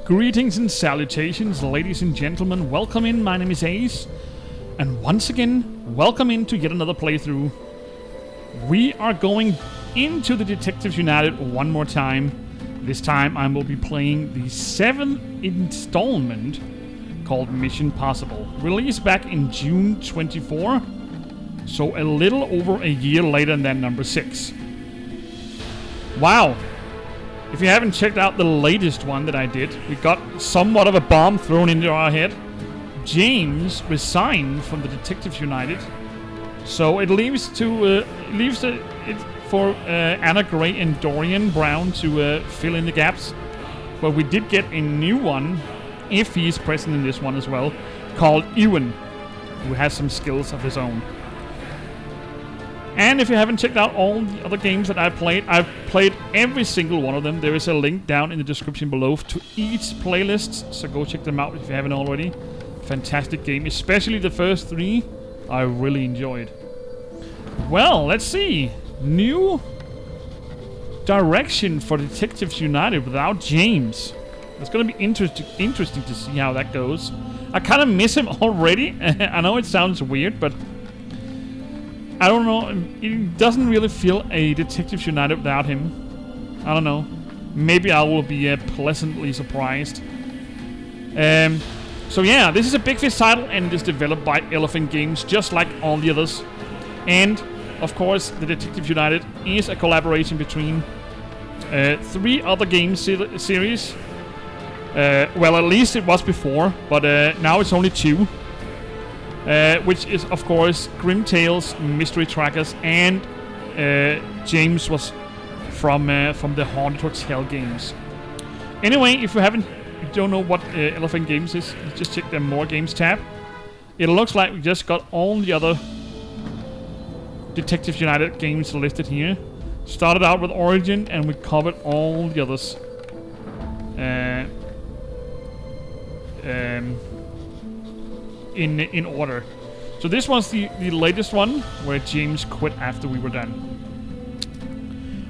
Greetings and salutations, ladies and gentlemen. Welcome in, my name is Ace. And once again, welcome into yet another playthrough. We are going into the Detectives United one more time. This time I will be playing the 7th installment called Mission Possible. Released back in June 24. So a little over a year later than number 6. Wow. If you haven't checked out the latest one that I did, we got somewhat of a bomb thrown into our head. James resigned from the Detectives United, so it leaves it for Anna Gray and Dorian Brown to fill in the gaps. But we did get a new one, if he is present in this one as well, called Ewan, who has some skills of his own. And if you haven't checked out all the other games that I've played every single one of them. There is a link down in the description below to each playlist, so go check them out if you haven't already. Fantastic game, especially the first 3, I really enjoyed. Well, let's see. New direction for Detectives United without James. It's going to be interesting to see how that goes. I kind of miss him already. I know it sounds weird, but I don't know, it doesn't really feel a Detectives United without him. I don't know. Maybe I will be pleasantly surprised. So yeah, this is a Big Fish title and it is developed by Elephant Games, just like all the others. And, of course, the Detectives United is a collaboration between 3 other game series. Well, at least it was before, but now it's only 2. Which is, of course, Grim Tales, Mystery Trackers, and James was from the Haunted Hotel games. Anyway, if you don't know what Elephant Games is, just check the More Games tab. It looks like we just got all the other Detectives United games listed here. Started out with Origin, and we covered all the others. In order. So this was the latest one where James quit after we were done.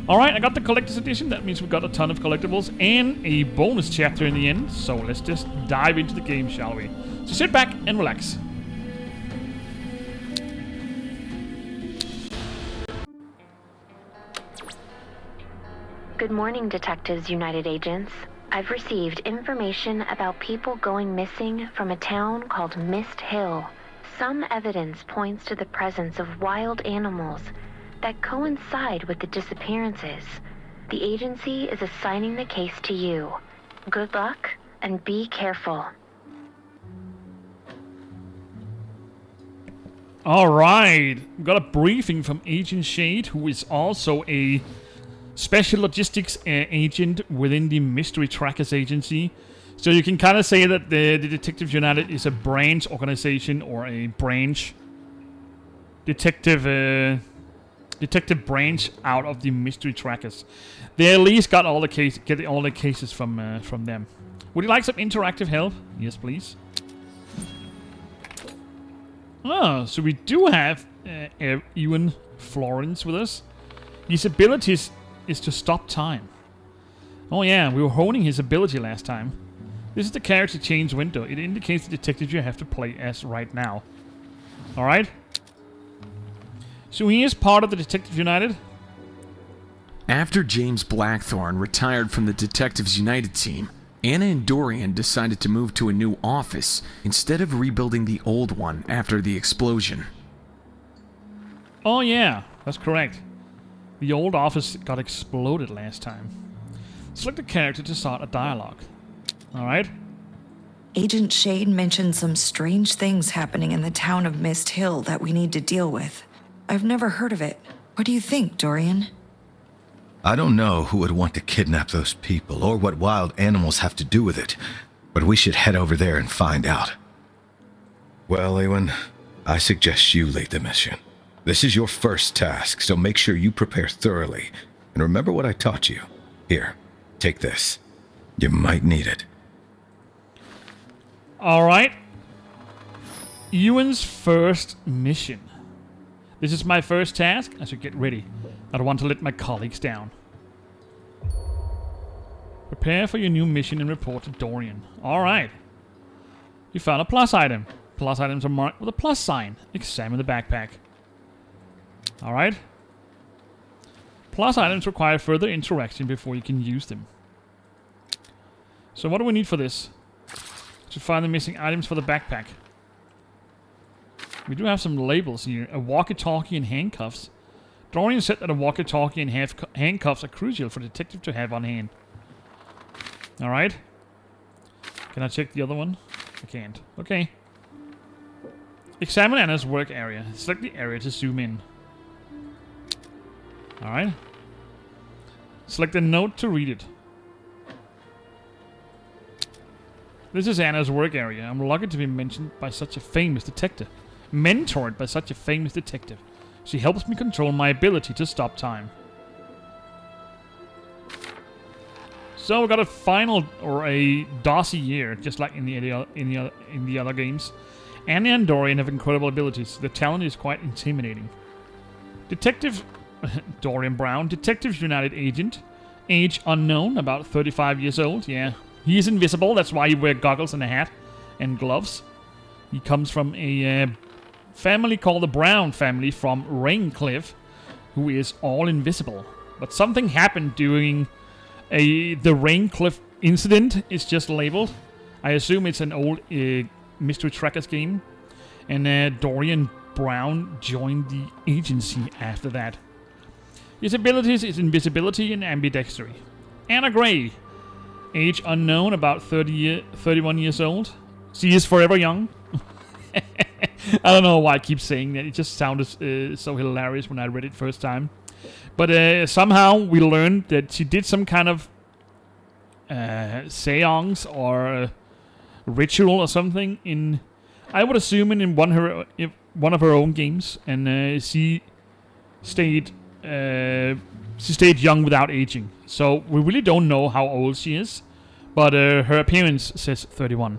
Alright, I got the collector's edition. That means we got a ton of collectibles and a bonus chapter in the end. So let's just dive into the game, shall we? So sit back and relax. Good morning, Detectives United agents. I've received information about people going missing from a town called Myst Hill. Some evidence points to the presence of wild animals that coincide with the disappearances. The agency is assigning the case to you. Good luck and be careful. Alright, we got a briefing from Agent Shade, who is also a Special Logistics agent within the Mystery Trackers agency. So you can kind of say that the Detectives United is a branch organization, or a branch detective branch out of the Mystery Trackers. They at least got all the cases from them. Would you like some interactive help? Yes, please. Oh, so we do have Ewan Florence with us. His abilities is to stop time. Oh yeah, we were honing his ability last time. This is the character change window. It indicates the detective you have to play as right now. Alright? So he is part of the Detectives United. After James Blackthorne retired from the Detectives United team, Anna and Dorian decided to move to a new office instead of rebuilding the old one after the explosion. Oh yeah, that's correct. The old office got exploded last time. Select a character to start a dialogue. Alright. Agent Shade mentioned some strange things happening in the town of Myst Hill that we need to deal with. I've never heard of it. What do you think, Dorian? I don't know who would want to kidnap those people or what wild animals have to do with it, but we should head over there and find out. Well, Ewan, I suggest you lead the mission. This is your first task, so make sure you prepare thoroughly. And remember what I taught you. Here, take this. You might need it. Alright. Ewan's first mission. This is my first task. I should get ready. I don't want to let my colleagues down. Prepare for your new mission and report to Dorian. Alright. You found a plus item. Plus items are marked with a plus sign. Examine the backpack. Alright. Plus items require further interaction before you can use them. So what do we need for this? To find the missing items for the backpack. We do have some labels here. A walkie-talkie and handcuffs. Dorian said that a walkie-talkie and handcuffs are crucial for the detective to have on hand. Alright. Can I check the other one? I can't. Okay. Examine Anna's work area. Select the area to zoom in. Alright. Select a note to read it. This is Anna's work area. I'm lucky to be mentioned by such a famous detective. Mentored by such a famous detective. She helps me control my ability to stop time. So we got a final or a dossier, just like in the other games. Anna and Dorian have incredible abilities. The talent is quite intimidating. Detective Dorian Brown, Detectives United agent, age unknown, about 35 years old. Yeah, he is invisible. That's why you wear goggles and a hat and gloves. He comes from a family called the Brown family from Raincliff, who is all invisible. But something happened during the Raincliff incident. It's just labeled. I assume it's an old Mystery Trackers game. And Dorian Brown joined the agency after that. His abilities is invisibility and ambidextery. Anna Gray, age unknown, about 31 years old. She is forever young. I don't know why I keep saying that. It just sounded so hilarious when I read it first time. But somehow we learned that she did some kind of seance or ritual or something in, I would assume, in one of her own games, and she stayed young without aging. So we really don't know how old she is, but her appearance says 31,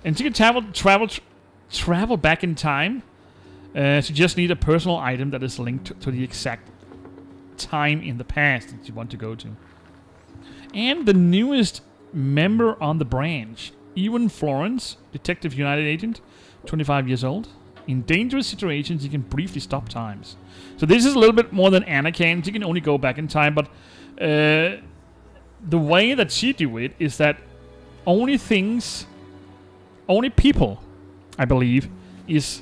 and she can travel back in time. She just needs a personal item that is linked to the exact time in the past that you want to go to. And the newest member on the branch, Ewan Florence, Detective United agent, 25 years old. In dangerous situations, he can briefly stop times. So this is a little bit more than Anna can. She can only go back in time, but the way that she do it is that only people, I believe, is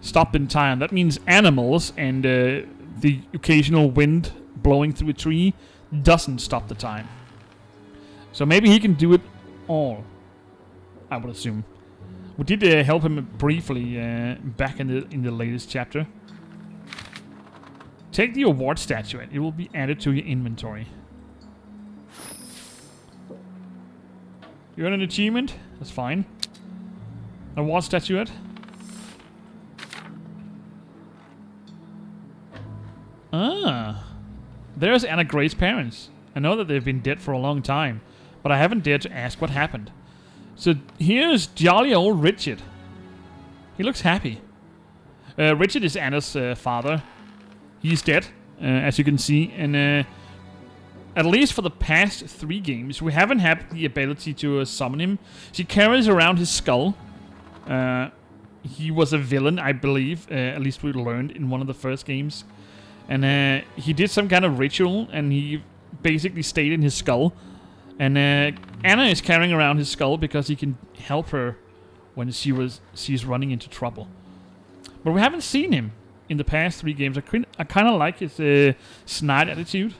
stopped in time. That means animals and the occasional wind blowing through a tree doesn't stop the time. So maybe he can do it all, I would assume. We did help him briefly back in the latest chapter. Take the award statuette. It will be added to your inventory. You earn an achievement? That's fine. Award statuette. Ah. There's Anna Gray's parents. I know that they've been dead for a long time, but I haven't dared to ask what happened. So here's jolly old Richard. He looks happy. Richard is Anna's father. He's dead, as you can see, and at least for the past 3 games, we haven't had the ability to summon him. She carries around his skull. He was a villain, I believe, at least we learned in one of the first games. And he did some kind of ritual, and he basically stayed in his skull. And Anna is carrying around his skull because he can help her when she's running into trouble. But we haven't seen him in the past 3 games. I kind of like his snide attitude.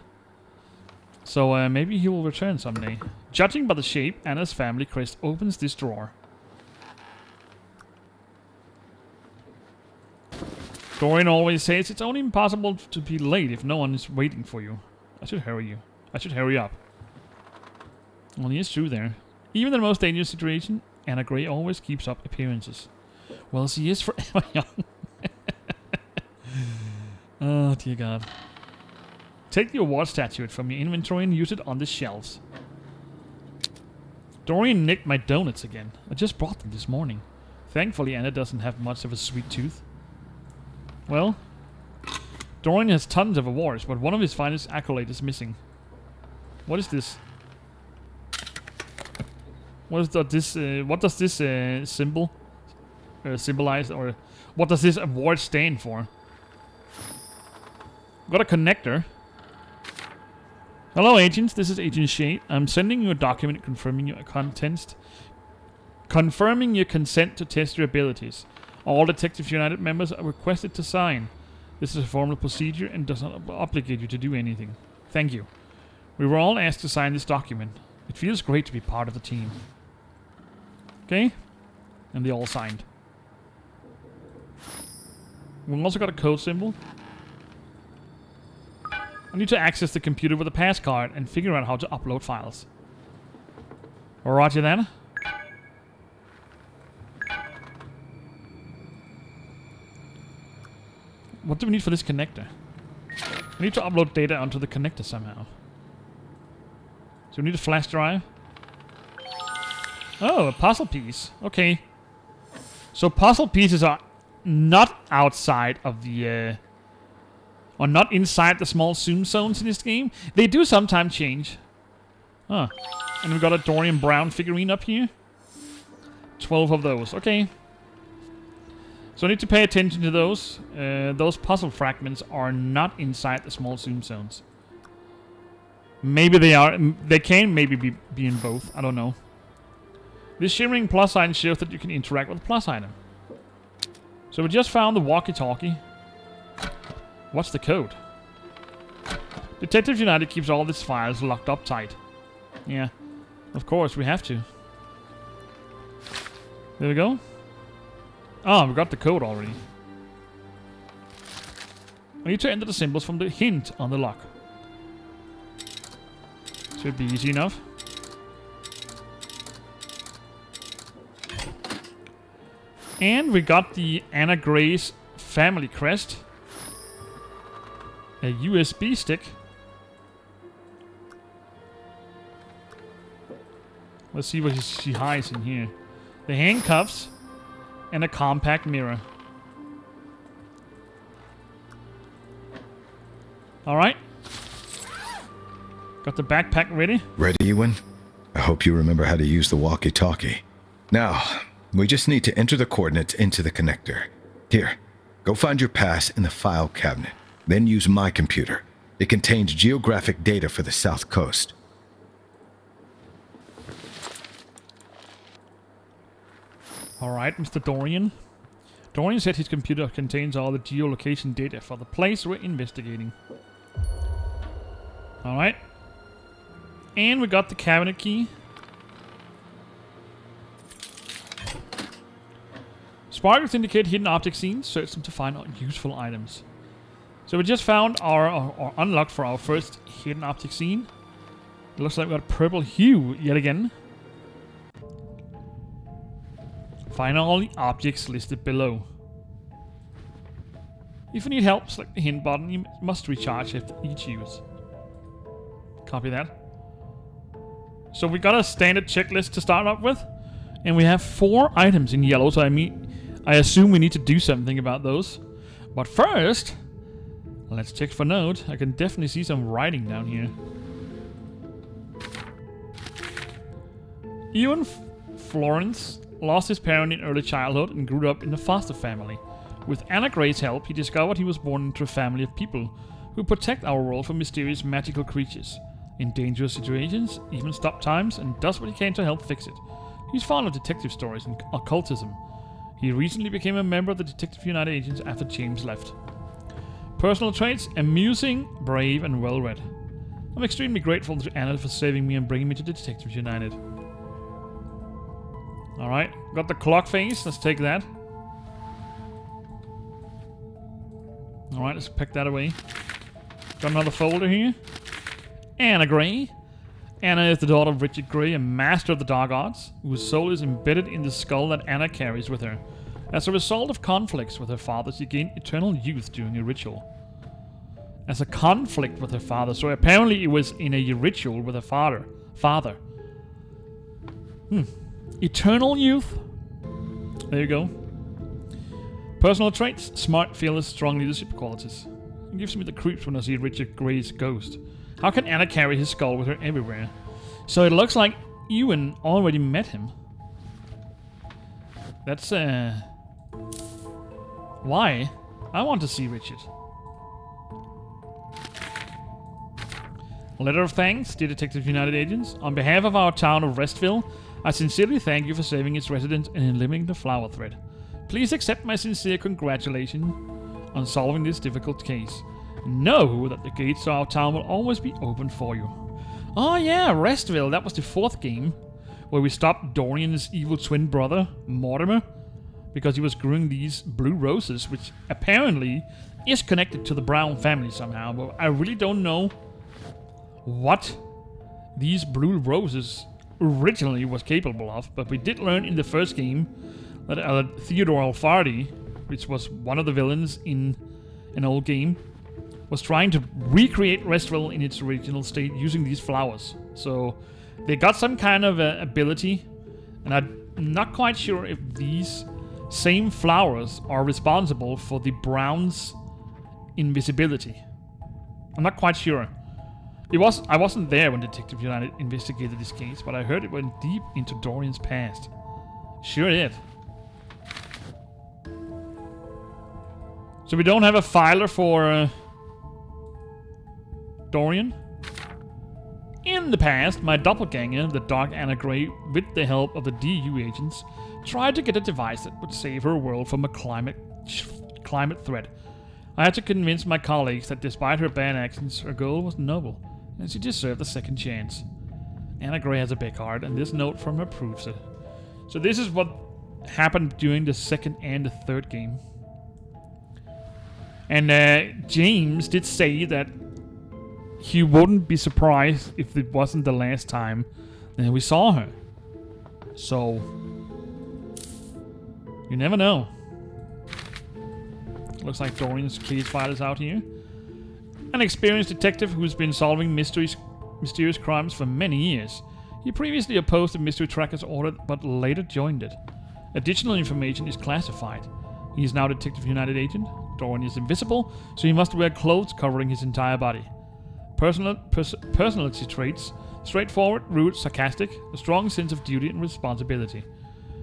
So maybe he will return someday. Judging by the shape, Anna's family crest opens this drawer. Dorian always says it's only impossible to be late if no one is waiting for you. I should hurry up. Well, he is true there. Even in the most dangerous situation, Anna Gray always keeps up appearances. Well, she is forever young. Oh, dear God. Take the award statuette from your inventory and use it on the shelves. Dorian nicked my donuts again. I just brought them this morning. Thankfully, Anna doesn't have much of a sweet tooth. Well, Dorian has tons of awards, but one of his finest accolades is missing. What is this? What does this symbol symbolize, or what does this award stand for? Got a connector. Hello, agents. This is Agent Shade. I'm sending you a document confirming your consent to test your abilities. All Detectives United members are requested to sign. This is a formal procedure and does not obligate you to do anything. Thank you. We were all asked to sign this document. It feels great to be part of the team. Okay? And they all signed. We've also got a code symbol. I need to access the computer with a pass card and figure out how to upload files. Roger that. What do we need for this connector? We need to upload data onto the connector somehow. So we need a flash drive. Oh, a puzzle piece. Okay. So puzzle pieces are not outside of the... or not inside the small zoom zones in this game. They do sometimes change. Huh. And we've got a Dorian Brown figurine up here. 12 of those. Okay. So I need to pay attention to those. Those puzzle fragments are not inside the small zoom zones. Maybe they are. They can maybe be in both. I don't know. This shimmering plus sign shows that you can interact with the plus item. So we just found the walkie-talkie. What's the code? Detectives United keeps all these files locked up tight. Yeah, of course we have to. There we go. Oh, we got the code already. I need to enter the symbols from the hint on the lock. Should be easy enough. And we got the Anna Gray's family crest. A USB stick. Let's see what she hides in here. The handcuffs and a compact mirror. Alright. Got the backpack ready. Ready, Ewan? I hope you remember how to use the walkie-talkie. Now, we just need to enter the coordinates into the connector. Here, go find your pass in the file cabinet. Then use my computer. It contains geographic data for the South Coast. Alright, Mr. Dorian. Dorian said his computer contains all the geolocation data for the place we're investigating. Alright. And we got the cabinet key. Sparkles indicate hidden object scenes. Search them to find useful items. So we just found or unlocked for our first hidden object scene. It looks like we got purple hue yet again. Find all the objects listed below. If you need help, select the hint button. You must recharge after each use. Copy that. So we got a standard checklist to start up with. And we have 4 items in yellow, so I assume we need to do something about those. But first, let's check for notes. I can definitely see some writing down here. Ewan Florence lost his parent in early childhood and grew up in a foster family. With Anna Gray's help, he discovered he was born into a family of people who protect our world from mysterious magical creatures. In dangerous situations, even stop times, and does what he can to help fix it. He's fond of detective stories and occultism. He recently became a member of the Detective United Agents after James left. Personal traits: amusing, brave, and well-read. I'm extremely grateful to Anna for saving me and bringing me to the Detectives United. Alright, got the clock face, let's take that. Alright, let's pack that away. Got another folder here. Anna Gray. Anna is the daughter of Richard Gray, a master of the dark arts, whose soul is embedded in the skull that Anna carries with her. As a result of conflicts with her father, she gained eternal youth during a ritual. As a conflict with her father, so apparently it was in a ritual with her father. Eternal youth? There you go. Personal traits: smart, fearless, strong leadership qualities. It gives me the creeps when I see Richard Gray's ghost. How can Anna carry his skull with her everywhere? So it looks like Ewan already met him. That's, why? I want to see Richard. Letter of thanks, dear Detective United agents. On behalf of our town of Restville, I sincerely thank you for saving its residents and eliminating the flower thread. Please accept my sincere congratulations on solving this difficult case. Know that the gates to our town will always be open for you. Oh yeah, Restville, that was the 4th game, where we stopped Dorian's evil twin brother, Mortimer, because he was growing these blue roses, which apparently is connected to the Brown family somehow, but I really don't know what these blue roses originally was capable of. But we did learn in the first game that Theodore Alfardi, which was one of the villains in an old game, was trying to recreate Restville in its original state using these flowers. So they got some kind of ability, and I'm not quite sure if these same flowers are responsible for the Browns' invisibility. I'm not quite sure. I wasn't there when Detective United investigated this case, but I heard it went deep into Dorian's past. Sure did. So we don't have a filer for Dorian. In the past, my doppelganger, the Dark Anna Grey, with the help of the DU agents, tried to get a device that would save her world from a climate threat. I had to convince my colleagues that despite her bad actions, her goal was noble, and she deserved a second chance. Anna Grey has a big heart, and this note from her proves it. So this is what happened during the 2nd and the 3rd game. And James did say that he wouldn't be surprised if it wasn't the last time we saw her. So, you never know. Looks like Dorian's case file is out here. An experienced detective who's been solving mysterious crimes for many years. He previously opposed the mystery tracker's order, but later joined it. Additional information is classified. He is now Detective United agent. Dorian is invisible, so he must wear clothes covering his entire body. Personality traits: straightforward, rude, sarcastic, a strong sense of duty and responsibility.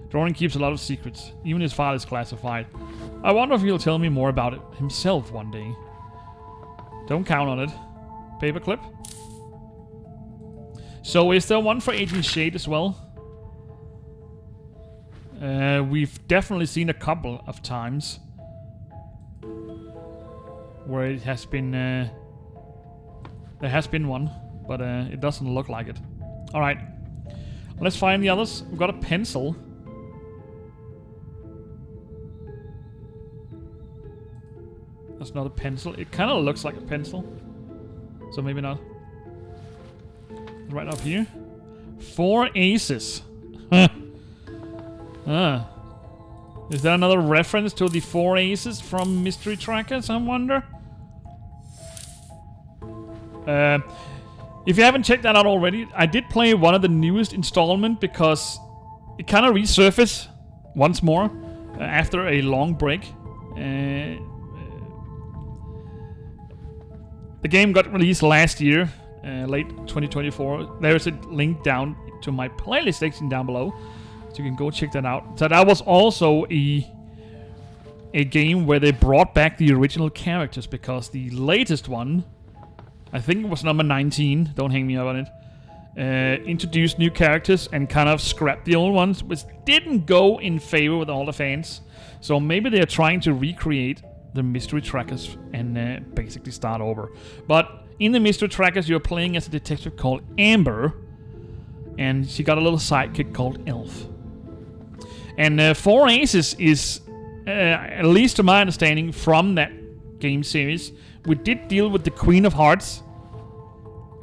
Dorian keeps a lot of secrets. Even his file is classified. I wonder if he'll tell me more about it himself one day. Don't count on it. Paperclip. So is there one for Agent Shade as well? We've definitely seen a couple of times where it has been there has been one, but it doesn't look like it. Alright, let's find the others. We've got a pencil. That's not a pencil. It kind of looks like a pencil, so maybe not. Right up here. 4 aces. Is that another reference to the 4 aces from Mystery Trackers, I wonder? If you haven't checked that out already, I did play one of the newest installment because it kind of resurfaced once more after a long break. The game got released last year, late 2024. There's a link down to my playlist section down below, so you can go check that out. So that was also a game where they brought back the original characters, because the latest one, I think it was number 19, don't hang me up on it, introduced new characters and kind of scrapped the old ones, which didn't go in favor with all the fans. So maybe they're trying to recreate the Mystery Trackers and basically start over. But in the Mystery Trackers, you're playing as a detective called Amber, and she got a little sidekick called Elf. And 4 Aces is, at least to my understanding from that game series, we did deal with the Queen of Hearts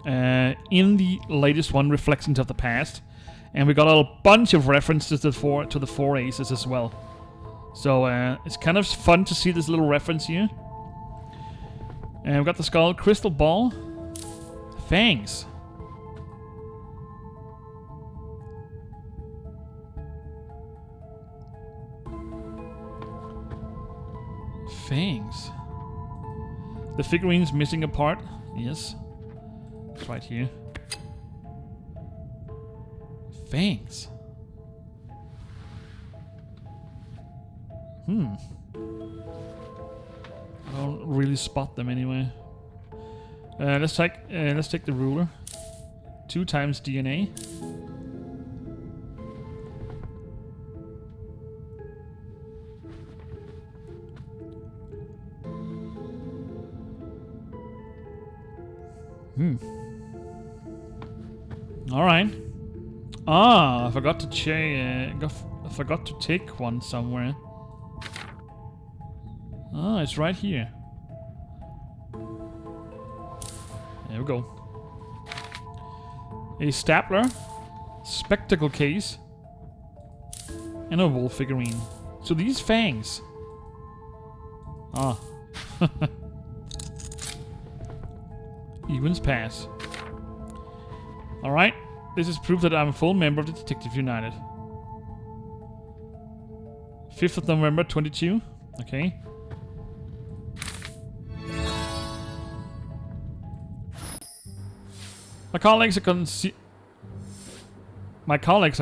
in the latest one, Reflections of the Past, and we got a bunch of references to the 4 Aces as well. So it's kind of fun to see this little reference here. And we've got the skull, crystal ball, fangs. Fangs. The figurine's missing a part. Yes. It's right here. Fangs. I don't really spot them anyway. Let's take the ruler. 2 times DNA. All right. I forgot to I forgot to take one somewhere. It's right here. There we go. A stapler, spectacle case, and a wolf figurine. So these fangs. Evans pass. Alright, this is proof that I'm a full member of the Detective United. 5th of November 22. Okay. My colleagues are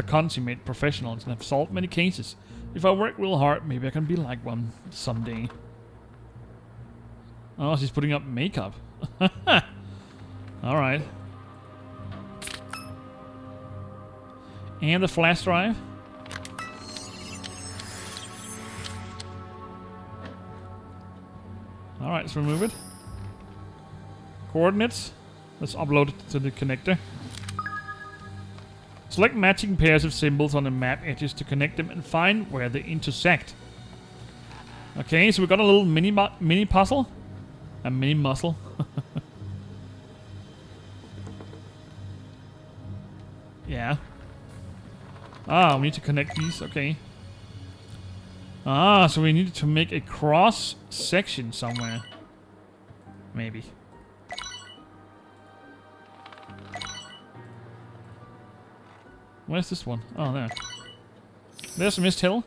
consummate professionals and have solved many cases. If I work real hard, maybe I can be like one someday. Oh, she's putting up makeup. Alright. And the flash drive. Alright, let's remove it. Coordinates. Let's upload it to the connector. Select matching pairs of symbols on the map edges to connect them and find where they intersect. Okay, so we got a little mini puzzle. A mini muscle. Yeah. We need to connect these. Okay. So we need to make a cross section somewhere. Maybe. Where's this one? Oh, there. There's Myst Hill.